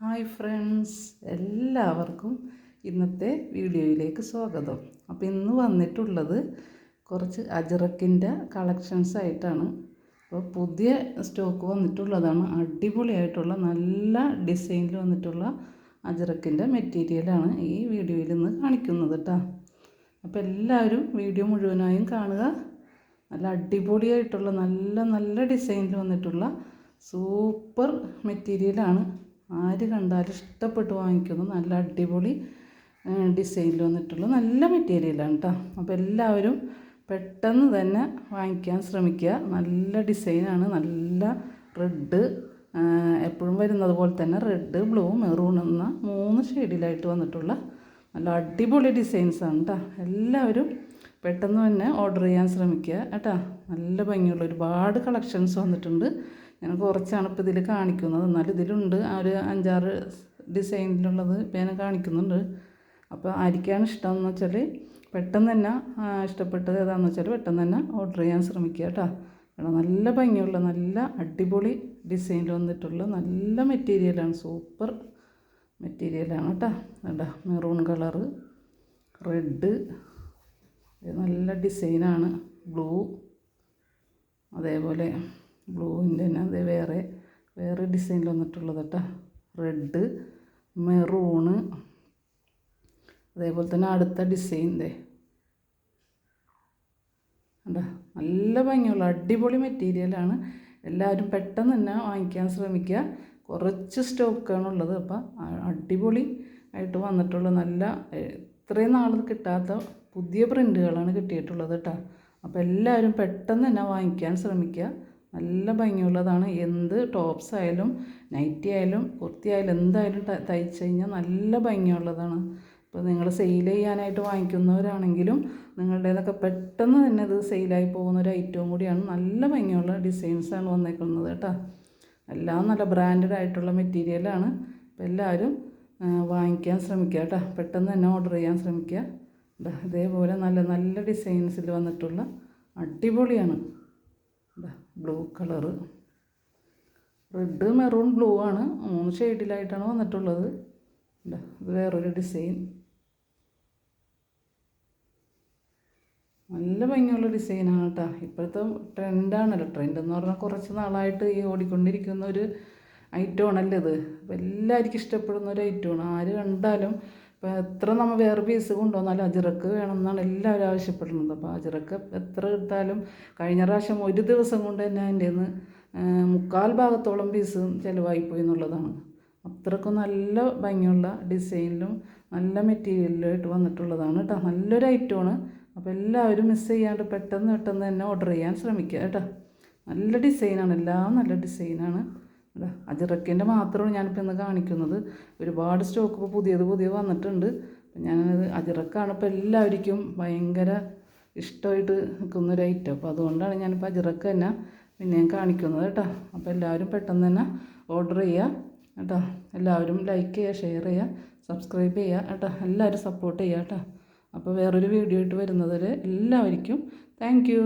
Hi friends, എല്ലാവർക്കും ഇന്നത്തെ വീഡിയോയിലേക്ക് സ്വാഗതം. അപ്പോൾ ഇന്ന് വന്നിട്ടുള്ളത് കുറച്ച് അജ്രക്കിൻ്റെ കളക്ഷൻസ് ആയിട്ടാണ്. അപ്പോൾ പുതിയ സ്റ്റോക്ക് വന്നിട്ടുള്ളതാണ്. അടിപൊളിയായിട്ടുള്ള നല്ല ഡിസൈനിൽ വന്നിട്ടുള്ള അജ്രക്കിൻ്റെ മെറ്റീരിയലാണ് ഈ വീഡിയോയിൽ ഇന്ന് കാണിക്കുന്നത് കേട്ടോ. അപ്പോൾ എല്ലാവരും വീഡിയോ മുഴുവനായും കാണുക. നല്ല അടിപൊളിയായിട്ടുള്ള നല്ല നല്ല ഡിസൈനിൽ വന്നിട്ടുള്ള സൂപ്പർ മെറ്റീരിയലാണ്. ആര് കണ്ടാലും ഇഷ്ടപ്പെട്ട് വാങ്ങിക്കുന്നു. നല്ല അടിപൊളി ഡിസൈനിൽ വന്നിട്ടുള്ള നല്ല മെറ്റീരിയലാണ് കേട്ടോ. അപ്പോൾ എല്ലാവരും പെട്ടെന്ന് തന്നെ വാങ്ങിക്കാൻ ശ്രമിക്കുക. നല്ല ഡിസൈനാണ്. നല്ല റെഡ്, എപ്പോഴും വരുന്നത് പോലെ തന്നെ റെഡ്, ബ്ലൂ, മെറൂൺ എന്ന 3 ഷെയ്ഡിലായിട്ട് വന്നിട്ടുള്ള നല്ല അടിപൊളി ഡിസൈൻസാണ് കേട്ടോ. എല്ലാവരും പെട്ടെന്ന് തന്നെ ഓർഡർ ചെയ്യാൻ ശ്രമിക്കുക കേട്ടോ. നല്ല ഭംഗിയുള്ള ഒരുപാട് കളക്ഷൻസ് വന്നിട്ടുണ്ട്. ഞാൻ കുറച്ചാണ് ഇപ്പോൾ ഇതിൽ കാണിക്കുന്നത്. എന്നാലും ഇതിലുണ്ട് ഒരു 5-6 ഡിസൈനിലുള്ളത് ഇപ്പോൾ ഞാൻ കാണിക്കുന്നുണ്ട്. അപ്പോൾ ആർക്കാണ് ഇഷ്ടമെന്ന് വെച്ചാൽ പെട്ടെന്ന് തന്നെ ഇഷ്ടപ്പെട്ടത് ഏതാണെന്ന് വെച്ചാൽ പെട്ടെന്ന് തന്നെ ഓർഡർ ചെയ്യാൻ ശ്രമിക്കുക കേട്ടോ. നല്ല ഭംഗിയുള്ള നല്ല അടിപൊളി ഡിസൈനിൽ വന്നിട്ടുള്ള നല്ല മെറ്റീരിയലാണ്. സൂപ്പർ മെറ്റീരിയലാണ് കേട്ടോ. വേണ്ട മെറൂൺ കളറ്, റെഡ്, നല്ല ഡിസൈനാണ്. ബ്ലൂ, അതേപോലെ ബ്ലൂവിൻ്റെ തന്നെ അതേ വേറെ ഡിസൈനിൽ വന്നിട്ടുള്ളത് കേട്ടോ. റെഡ്, മെറൂണ്, അതേപോലെ തന്നെ അടുത്ത ഡിസൈൻ കണ്ടോ. നല്ല ഭംഗിയുള്ള അടിപൊളി മെറ്റീരിയലാണ്. എല്ലാവരും പെട്ടെന്ന് തന്നെ വാങ്ങിക്കാൻ ശ്രമിക്കുക. കുറച്ച് സ്റ്റോക്കാണുള്ളത്. അപ്പം അടിപൊളി ആയിട്ട് വന്നിട്ടുള്ള നല്ല ഇത്രയും നാൾ കിട്ടാത്ത പുതിയ പ്രിൻ്റുകളാണ് കിട്ടിയിട്ടുള്ളത് കേട്ടോ. അപ്പോൾ എല്ലാവരും പെട്ടെന്ന് തന്നെ വാങ്ങിക്കാൻ ശ്രമിക്കുക. നല്ല ഭംഗിയുള്ളതാണ്. എന്ത് ടോപ്സ് ആയാലും നൈറ്റി ആയാലും കുർത്തി ആയാലും എന്തായാലും തയ്ച്ച് കഴിഞ്ഞാൽ നല്ല ഭംഗിയുള്ളതാണ്. ഇപ്പോൾ നിങ്ങൾ സെയിൽ ചെയ്യാനായിട്ട് വാങ്ങിക്കുന്നവരാണെങ്കിലും നിങ്ങളുടേതൊക്കെ പെട്ടെന്ന് തന്നെ ഇത് സെയിലായി പോകുന്ന ഒരു ഐറ്റവും കൂടിയാണ്. നല്ല ഭംഗിയുള്ള ഡിസൈൻസാണ് വന്നേക്കുന്നത് കേട്ടോ. എല്ലാം നല്ല ബ്രാൻഡഡ് ആയിട്ടുള്ള മെറ്റീരിയലാണ്. അപ്പോൾ എല്ലാവരും വാങ്ങിക്കാൻ ശ്രമിക്കുക കേട്ടോ. പെട്ടെന്ന് തന്നെ ഓർഡർ ചെയ്യാൻ ശ്രമിക്കുക. ഇതേപോലെ നല്ല നല്ല ഡിസൈൻസിൽ വന്നിട്ടുള്ള അടിപൊളിയാണ്. Blue colour, red, maroon, blue ആണ് 3 ഷെയ്ഡിലായിട്ടാണ് വന്നിട്ടുള്ളത്. ഇത് വേറൊരു ഡിസൈൻ. നല്ല ഭംഗിയുള്ള ഡിസൈനാണ് കേട്ടോ. ഇപ്പോഴത്തെ ട്രെൻഡാണല്ലോ. ട്രെൻഡ് എന്ന് പറഞ്ഞാൽ കുറച്ച് നാളായിട്ട് ഈ ഓടിക്കൊണ്ടിരിക്കുന്ന ഒരു ഐറ്റമാണല്ലോ ഇത്. അപ്പോൾ എല്ലാവർക്കും ഇഷ്ടപ്പെടുന്ന ഒരു ഐറ്റമാണ്. ആര് കണ്ടാലും ഇപ്പോൾ എത്ര നമ്മൾ വേറെ പീസ് കൊണ്ടുവന്നാലും അജ്രക്ക് വേണമെന്നാണ് എല്ലാവരും ആവശ്യപ്പെടുന്നത്. അപ്പോൾ അജ്രക്ക് എത്ര എടുത്താലും കഴിഞ്ഞ പ്രാവശ്യം ഒരു ദിവസം കൊണ്ട് തന്നെ അതിൻ്റെ നിന്ന് 3/4 ഭാഗത്തോളം പീസ് ചിലവായിപ്പോയി എന്നുള്ളതാണ്. അത്രയ്ക്കും നല്ല ഭംഗിയുള്ള ഡിസൈനിലും നല്ല മെറ്റീരിയലിലായിട്ട് വന്നിട്ടുള്ളതാണ് കേട്ടോ. നല്ലൊരു ഐറ്റമാണ്. അപ്പോൾ എല്ലാവരും മിസ് ചെയ്യാണ്ട് പെട്ടെന്ന് തന്നെ ഓർഡർ ചെയ്യാൻ ശ്രമിക്കുക കേട്ടോ. നല്ല ഡിസൈനാണ്. എല്ലാം നല്ല ഡിസൈനാണ്. അജ്രക്കിൻ്റെ മാത്രമാണ് ഞാനിപ്പോൾ ഇന്ന് കാണിക്കുന്നത്. ഒരുപാട് സ്റ്റോക്ക് ഇപ്പോൾ പുതിയത് വന്നിട്ടുണ്ട്. അപ്പം ഞാനത് അജ്രക്കാണ് ഇപ്പോൾ എല്ലാവർക്കും ഭയങ്കര ഇഷ്ടമായിട്ട് നിൽക്കുന്നൊരു ഐറ്റം. അപ്പോൾ അതുകൊണ്ടാണ് ഞാനിപ്പോൾ അജ്രക്ക് തന്നെ പിന്നെയും കാണിക്കുന്നത് കേട്ടോ. അപ്പോൾ എല്ലാവരും പെട്ടെന്ന് തന്നെ ഓർഡർ ചെയ്യുക കേട്ടോ. എല്ലാവരും ലൈക്ക് ചെയ്യുക, ഷെയർ ചെയ്യുക, സബ്സ്ക്രൈബ് ചെയ്യുക കേട്ടോ. എല്ലാവരും സപ്പോർട്ട് ചെയ്യുക കേട്ടോ. അപ്പോൾ വേറൊരു വീഡിയോ ആയിട്ട് വരുന്നത് വരെ എല്ലാവർക്കും താങ്ക് യു.